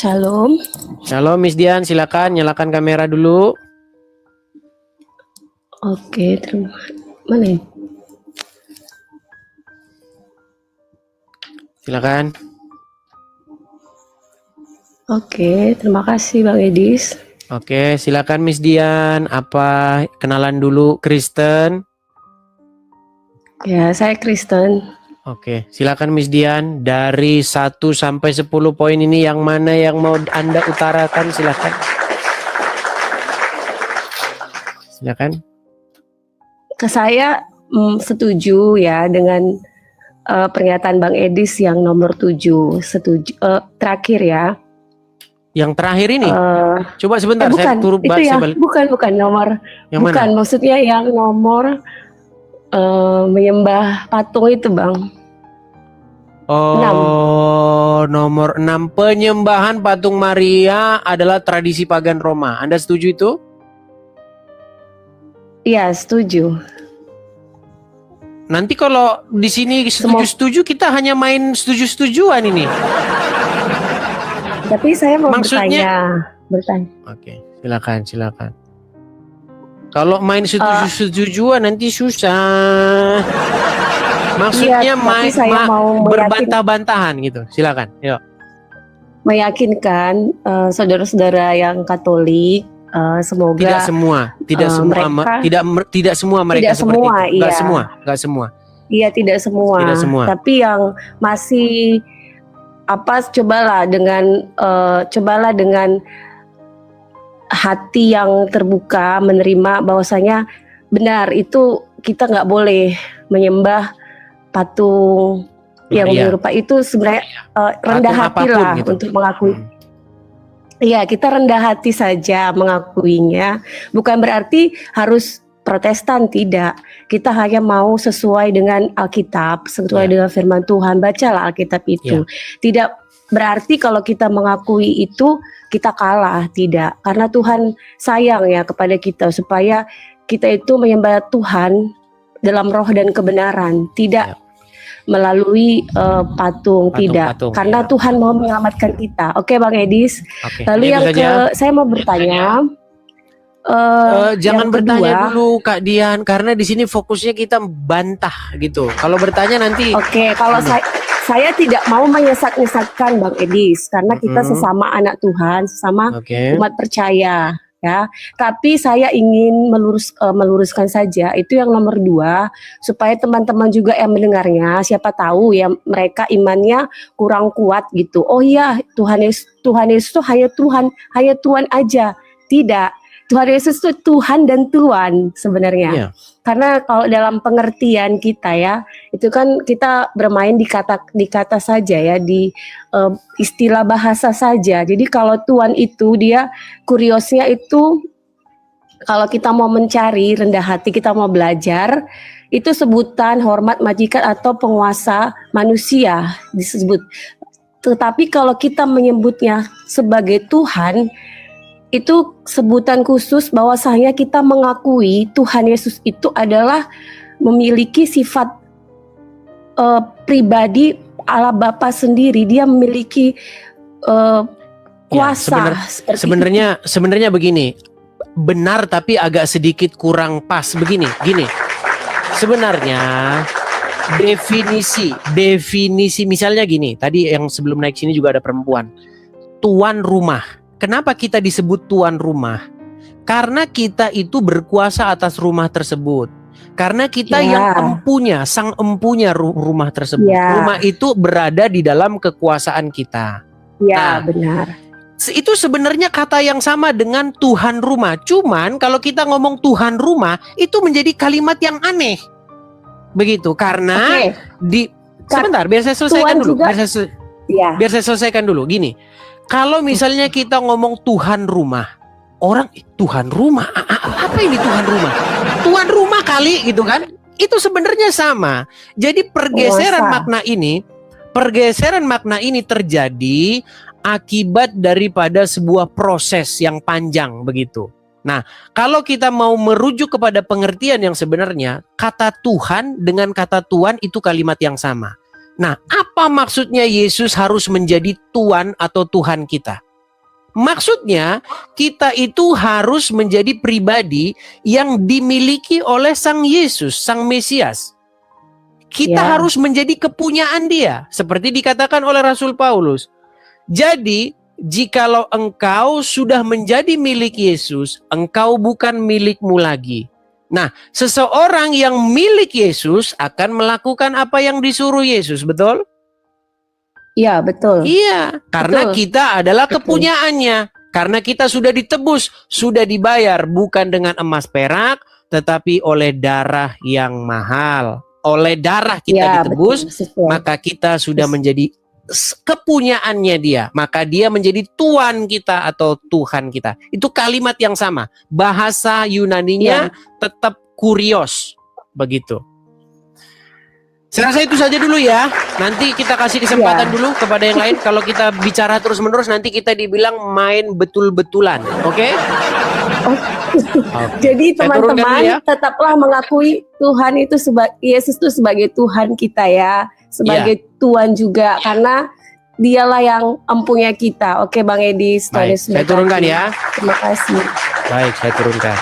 Shalom. Shalom Miss Dian, silakan nyalakan kamera dulu. Oke, mana ya? Silakan. Oke, terima kasih Bang Edis. Oke, silakan Miss Dian. Apa kenalan dulu Kristen? Ya, saya Kristen. Oke, silakan Miss Dian. Dari 1 sampai 10 poin ini yang mana yang mau Anda utarakan, silakan. Silakan. Ke saya setuju ya dengan pernyataan Bang Edis yang nomor 7. Setuju. Terakhir ya. Yang terakhir ini? Coba sebentar bukan, saya turun itu ya, bukan nomor. Yang bukan, mana? Maksudnya yang nomor menyembah patung itu, Bang. Oh, 6. Nomor 6, penyembahan patung Maria adalah tradisi pagan Roma. Anda setuju itu? Iya, setuju. Nanti kalau di sini setuju-setuju, kita hanya main setuju-setujuan ini. Tapi saya mau bertanya. Oke, silakan. Kalau main setuju-setujuan nanti susah. Maksudnya iya, berbantah-bantahan gitu. Silakan. Yuk. Meyakinkan saudara-saudara yang Katolik, semoga tidak semua mereka seperti itu. Enggak semua. Iya, tidak semua. Tapi yang masih cobalah dengan hati yang terbuka menerima bahwasanya benar itu kita nggak boleh menyembah patung yang menyerupai itu sebenarnya rendah hati lah gitu. Untuk mengakui. Iya, kita rendah hati saja mengakuinya. Bukan berarti harus Protestan, tidak. Kita hanya mau sesuai dengan Alkitab, sesuai dengan firman Tuhan. Bacalah Alkitab itu. Tidak berarti kalau kita mengakui itu kita kalah, tidak. Karena Tuhan sayang ya kepada kita supaya kita itu menyembah Tuhan dalam roh dan kebenaran, tidak melalui patung, tidak. Karena Tuhan mau menyelamatkan kita. Oke, Bang Edis. Lalu saya mau bertanya. Jangan bertanya dulu Kak Dian, karena di sini fokusnya kita bantah gitu. Kalau bertanya nanti. Oke, kalau saya tidak mau menyesat-nyesatkan Bang Edis, karena kita sesama anak Tuhan, sesama umat percaya, ya. Tapi saya ingin meluruskan saja itu yang nomor 2, supaya teman-teman juga yang mendengarnya, siapa tahu ya mereka imannya kurang kuat gitu. Oh iya, Tuhan Yesus itu hanya Tuhan aja, tidak. Tuhan Yesus itu Tuhan dan Tuhan sebenarnya. Karena kalau dalam pengertian kita ya, itu kan kita bermain di kata saja ya, di istilah bahasa saja. Jadi kalau Tuhan itu dia kuriosnya itu, kalau kita mau mencari rendah hati, kita mau belajar, itu sebutan hormat majikan atau penguasa manusia disebut. Tetapi kalau kita menyebutnya sebagai Tuhan, itu sebutan khusus bahwasanya kita mengakui Tuhan Yesus itu adalah memiliki sifat pribadi Allah Bapa sendiri. Dia memiliki kuasa. Sebenarnya begini, benar tapi agak sedikit kurang pas begini. Sebenarnya definisi misalnya gini. Tadi yang sebelum naik sini juga ada perempuan, tuan rumah. Kenapa kita disebut tuan rumah? Karena kita itu berkuasa atas rumah tersebut. Karena kita yang sang empunya rumah tersebut. Rumah itu berada di dalam kekuasaan kita. Benar. Itu sebenarnya kata yang sama dengan Tuhan rumah. Cuman kalau kita ngomong Tuhan rumah, itu menjadi kalimat yang aneh. Begitu, karena sebentar, biar saya selesaikan dulu. Biar saya selesaikan dulu. Gini. Kalau misalnya kita ngomong Tuhan rumah, orang Tuhan rumah, apa ini Tuhan rumah? Tuhan rumah kali gitu kan? Itu sebenarnya sama. Jadi pergeseran makna ini terjadi akibat daripada sebuah proses yang panjang begitu. Nah, kalau kita mau merujuk kepada pengertian yang sebenarnya, kata Tuhan dengan kata Tuhan itu kalimat yang sama. Nah, apa maksudnya Yesus harus menjadi Tuan atau Tuhan kita? Maksudnya kita itu harus menjadi pribadi yang dimiliki oleh Sang Yesus, Sang Mesias. Kita harus menjadi kepunyaan Dia, seperti dikatakan oleh Rasul Paulus. Jadi, jikalau engkau sudah menjadi milik Yesus, engkau bukan milikmu lagi. Nah, seseorang yang milik Yesus akan melakukan apa yang disuruh Yesus, betul? Iya, betul. Iya, karena kita adalah kepunyaannya. Karena kita sudah ditebus, sudah dibayar bukan dengan emas perak, tetapi oleh darah yang mahal. Oleh darah kita ditebus, maka kita sudah menjadi kepunyaannya Dia. Maka Dia menjadi Tuan kita atau Tuhan kita. Itu kalimat yang sama. Bahasa Yunaninya tetap kurios. Begitu. Saya rasa itu saja dulu ya. Nanti kita kasih kesempatan dulu kepada yang lain. Kalau kita bicara terus-menerus nanti kita dibilang main betul-betulan. Oke? Jadi teman-teman tetaplah mengakui Tuhan itu Yesus itu sebagai Tuhan kita ya, sebagai Tuhan juga, karena Dialah yang empunya kita. Oke Bang Edi, Baik, saya turunkan ya. Terima kasih. Baik, saya turunkan.